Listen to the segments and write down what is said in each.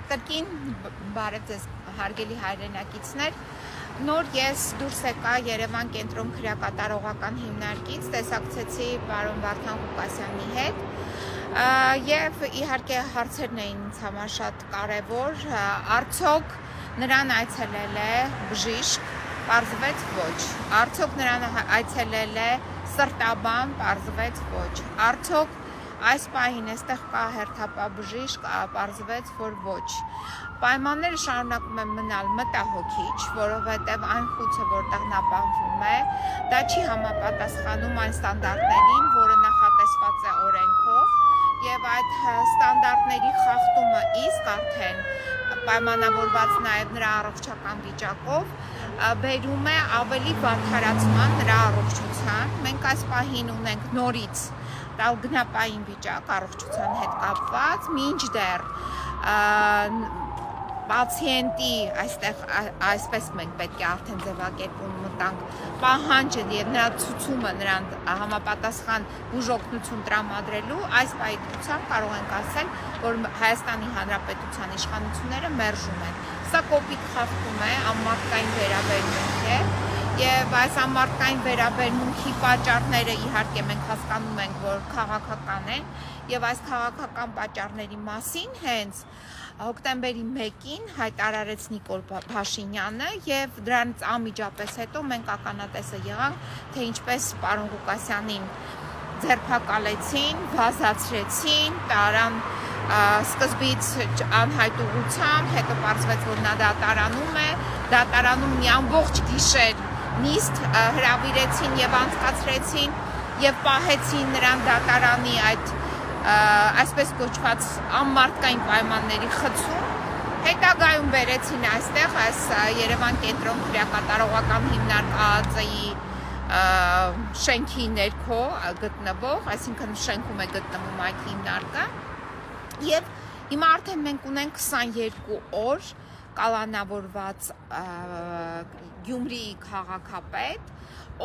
Կրկին բարև ձեզ հարգելի հայրենակիցներ, նոր ես դուրս եկա Երևան կենտրոն քրեակատարողական հիմնարկից, տեսակցեցի պարոն Վարդան Ղուկասյանի հետ եւ իհարկե հարցերն էին ինձ համար շատ կարեւոր, արդյոք նրան այցելել է բժիշկ, պարզվեց ոչ, արդյոք նրան այցելել է սրտաբան, պարզվեց ոչ, արդյոք այս պահին այստեղ կա հերթապահ-բժիշկ, պարզվեց, որ ոչ։ Պայմանները շարունակում են մնալ մտահոգիչ, որովհետև այն խուցը, որտեղ նա պահվում է, դա չի համապատասխանում այն ստանդարտներին, որը նախատեսված է օրենքով, եւ այդ ստանդարտների խախտումը իսկ արդեն պայմանավորված նաեւ նրա առողջական վիճակով բերում է ավելի վատթարացման նրա առողջության։ Մենք այս պահին ունենք նորից տալգնապային վիճակ առողջության հետ կապված, մինչդեռ պացիենտի այստեղ այսպես մենք պետք է արդեն ձևակերպում մտանք պահանջը եւ նրա ցուցումը նրան համապատասխան բուժօգնություն տրամադրելու, այս պայմանությամբ կարող ենք ասել, որ Հայաստանի Հանրապետության իշխանությունները մերժում են։ Սա կոպիտ խախտում է անմարդկային վերաբերմունք է եւ այս անմարդկային վերաբերմունքի պատճառները իհարկե մենք հասկանում ենք, որ քաղաքական են եւ այս քաղաքական պատճառների մասին հենց հոկտեմբերի 1-ին հայտարարեց Նիկոլ Փաշինյանը եւ դրանից անմիջապես հետո մենք ականատեսը եղանք, թե ինչպես պարոն Ղուկասյանին ձերբակալեցին, վազացրեցին, տարան սկզբից անհայտ ուղղությամբ, հետո պարզվեց, որ նա դատարանում է, դատարանում մի ամբողջ գիշեր նիստ հրավիրեցին եւ անցկացրեցին եւ պահեցին նրան դատարանի այդ այսպես կոչված անմարդկային պայմանների խցում, հետագայում բերեցին այստեղ այս Երևան կենտրոն քրեակատարողական հիմնարկ ԱԱԾ-ի շենքի ներքո գտնվող, այսինքն շենքում է գտնվում այդ հիմնարկը եւ հիմա արդեն մենք ունենք 22 օր կալանավորված Գյումրիի քաղաքապետ,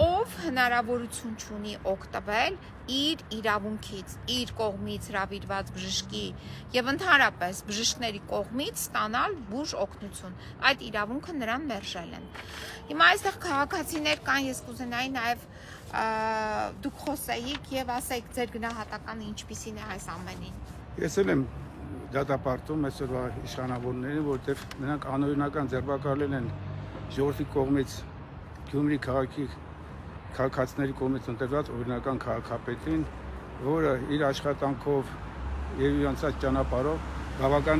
ով հնարավորություն ունի օգտվել իր իրավունքից, իր կողմից հրավիրված բժշկի եւ ընդհանրապես բժիշկների կողմից ստանալ բուժ օգնություն։ Այդ իրավունքը նրան մերժել են։ Հիմա այստեղ քաղաքացիներ կան, ես կուզենայի նաեւ դուք խոսեիք եւ ասեիք ձեր գնահատականը ինչպիսին է այս ամենին։ Ես էլ եմ դատապարտում այսօրվա իշխանավորներին, որտեղ նրանք անօրինական ձերբակալել են ժողովրդի կողմից Գյումրի քաղաքի քաղաքացիների կողմից ընտրված օրինական քաղաքապետին, որը իր աշխատանքով եւ իր անցած ճանապարհով բավական